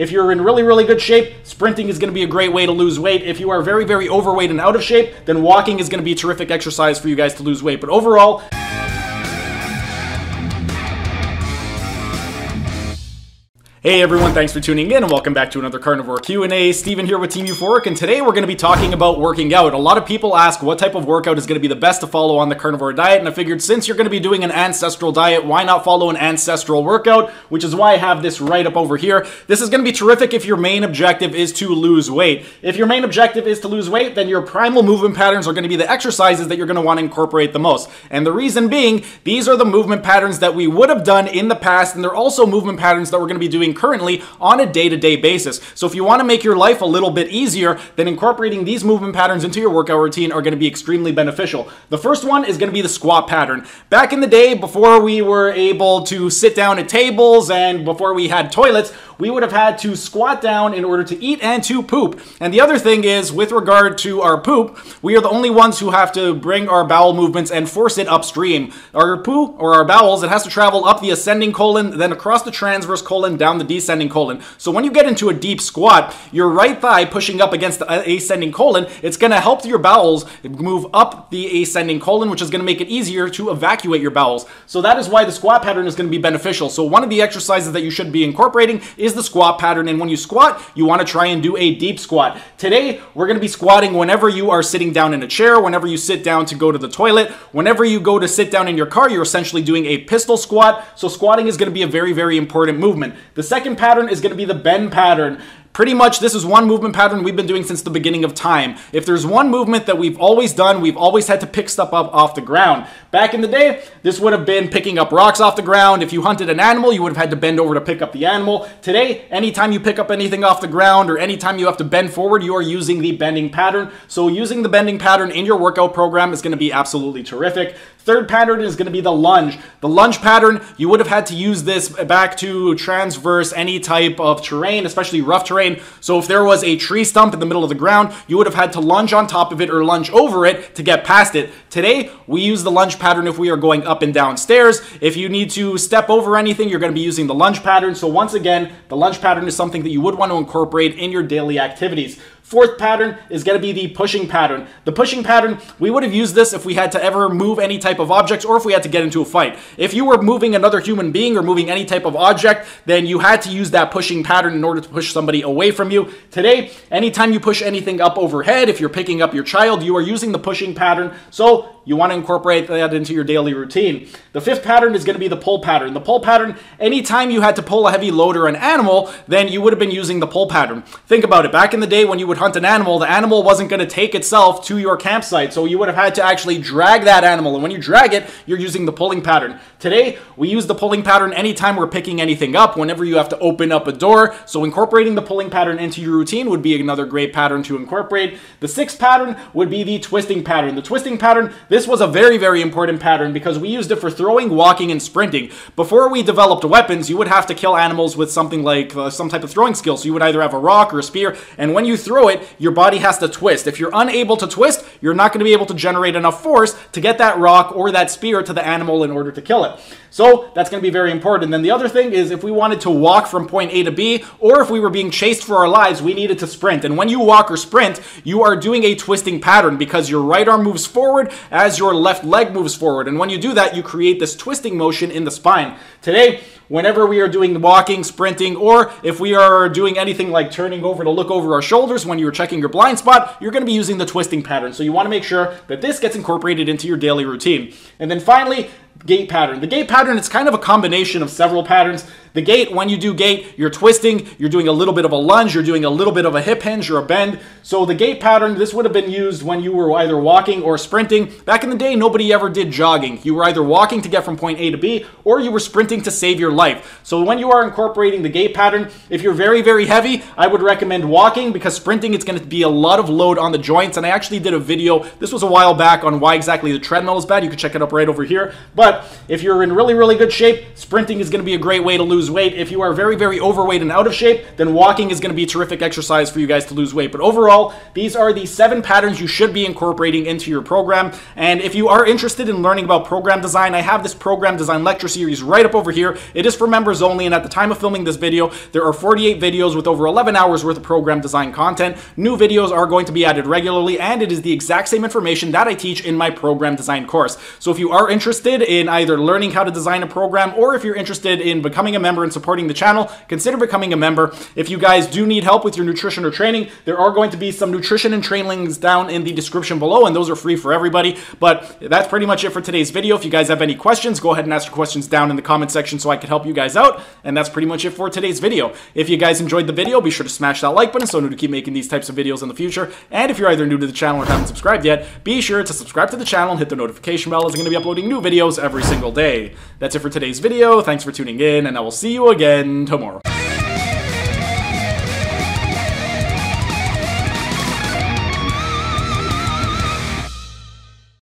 If you're in really, really good shape, sprinting is going to be a great way to lose weight. If you are very, very overweight and out of shape, then walking is going to be a terrific exercise for you guys to lose weight. But overall, hey everyone, thanks for tuning in and welcome back to another Carnivore Q&A. Steven here with Team Euphoric, and today we're going to be talking about working out. A lot of people ask what type of workout is going to be the best to follow on the Carnivore Diet, and I figured since you're going to be doing an ancestral diet, why not follow an ancestral workout, which is why I have this right up over here. This is going to be terrific if your main objective is to lose weight. If your main objective is to lose weight, then your primal movement patterns are going to be the exercises that you're going to want to incorporate the most. And the reason being, these are the movement patterns that we would have done in the past, and they're also movement patterns that we're going to be doing currently on a day-to-day basis. So if you want to make your life a little bit easier, then incorporating these movement patterns into your workout routine are going to be extremely beneficial. The first one is going to be the squat pattern. Back in the day, before we were able to sit down at tables and before we had toilets, we would have had to squat down in order to eat and to poop. And the other thing is, with regard to our poop, we are the only ones who have to bring our bowel movements and force it upstream. Our poo, or our bowels, it has to travel up the ascending colon, then across the transverse colon, down the descending colon. So when you get into a deep squat, your right thigh pushing up against the ascending colon, it's going to help your bowels move up the ascending colon, which is going to make it easier to evacuate your bowels. So that is why the squat pattern is going to be beneficial. So one of the exercises that you should be incorporating is the squat pattern, and when you squat, you want to try and do a deep squat. Today, we're going to be squatting whenever you are sitting down in a chair, whenever you sit down to go to the toilet, whenever you go to sit down in your car, you're essentially doing a pistol squat. So squatting is going to be a very, very important movement. The second pattern is going to be the bend pattern. Pretty much, this is one movement pattern we've been doing since the beginning of time. If there's one movement that we've always done, we've always had to pick stuff up off the ground. Back in the day, this would have been picking up rocks off the ground. If you hunted an animal, you would have had to bend over to pick up the animal. Today, anytime you pick up anything off the ground or anytime you have to bend forward, you are using the bending pattern. So using the bending pattern in your workout program is going to be absolutely terrific. Third pattern is going to be the lunge. The lunge pattern, you would have had to use this back to transverse any type of terrain, especially rough terrain. So if there was a tree stump in the middle of the ground, you would have had to lunge on top of it or lunge over it to get past it. Today, we use the lunge pattern if we are going up and down stairs. If you need to step over anything, you're going to be using the lunge pattern. So once again, the lunge pattern is something that you would want to incorporate in your daily activities. Fourth pattern is going to be the pushing pattern. The pushing pattern, we would have used this if we had to ever move any type of objects or if we had to get into a fight. If you were moving another human being or moving any type of object, then you had to use that pushing pattern in order to push somebody away from you. Today, anytime you push anything up overhead, if you're picking up your child, you are using the pushing pattern. So you want to incorporate that into your daily routine. The fifth pattern is going to be the pull pattern. The pull pattern, anytime you had to pull a heavy load or an animal, then you would have been using the pull pattern. Think about it. Back in the day when you would hunt an animal, the animal wasn't going to take itself to your campsite. So you would have had to actually drag that animal. And when you drag it, you're using the pulling pattern. Today, we use the pulling pattern anytime we're picking anything up, whenever you have to open up a door. So incorporating the pulling pattern into your routine would be another great pattern to incorporate. The sixth pattern would be the twisting pattern. The twisting pattern, this was a very, very important pattern because we used it for throwing, walking, and sprinting. Before we developed weapons, you would have to kill animals with something like some type of throwing skill. So you would either have a rock or a spear, and when you throw it, your body has to twist. If you're unable to twist, you're not going to be able to generate enough force to get that rock or that spear to the animal in order to kill it. So that's going to be very important. And then the other thing is, if we wanted to walk from point A to B, or if we were being chased for our lives, we needed to sprint. And when you walk or sprint, you are doing a twisting pattern because your right arm moves forward as your left leg moves forward. And when you do that, you create this twisting motion in the spine. Today, whenever we are doing walking, sprinting, or if we are doing anything like turning over to look over our shoulders when you're checking your blind spot, you're going to be using the twisting pattern. So you want to make sure that this gets incorporated into your daily routine. And then finally, gait pattern. The gait pattern, it's kind of a combination of several patterns. The gait, when you do gait, you're twisting, you're doing a little bit of a lunge, you're doing a little bit of a hip hinge or a bend. So the gait pattern, this would have been used when you were either walking or sprinting. Back in the day, nobody ever did jogging. You were either walking to get from point A to B, or you were sprinting to save your life. So when you are incorporating the gait pattern, if you're very, very heavy, I would recommend walking, because sprinting, it's going to be a lot of load on the joints. And I actually did a video, this was a while back, on why exactly the treadmill is bad. You can check it up right over here. But if you're in really, really good shape, sprinting is going to be a great way to lose weight. If you are very, very overweight and out of shape, then walking is going to be a terrific exercise for you guys to lose weight. But overall, these are the 7 patterns you should be incorporating into your program. And if you are interested in learning about program design, I have this program design lecture series right up over here. It is is for members only, and at the time of filming this video, there are 48 videos with over 11 hours worth of program design content. New videos are going to be added regularly, and it is the exact same information that I teach in my program design course. So if you are interested in either learning how to design a program, or if you're interested in becoming a member and supporting the channel, consider becoming a member. If you guys do need help with your nutrition or training, there are going to be some nutrition and training links down in the description below, and those are free for everybody. But that's pretty much it for today's video. If you guys have any questions, go ahead and ask your questions down in the comment section so I can help you guys out. And that's pretty much it for today's video. If you guys enjoyed the video, be sure to smash that like button so I know to keep making these types of videos in the future. And if you're either new to the channel or haven't subscribed yet, be sure to subscribe to the channel and hit the notification bell, as I'm going to be uploading new videos every single day. That's it for today's video. Thanks for tuning in, and I will see you again tomorrow.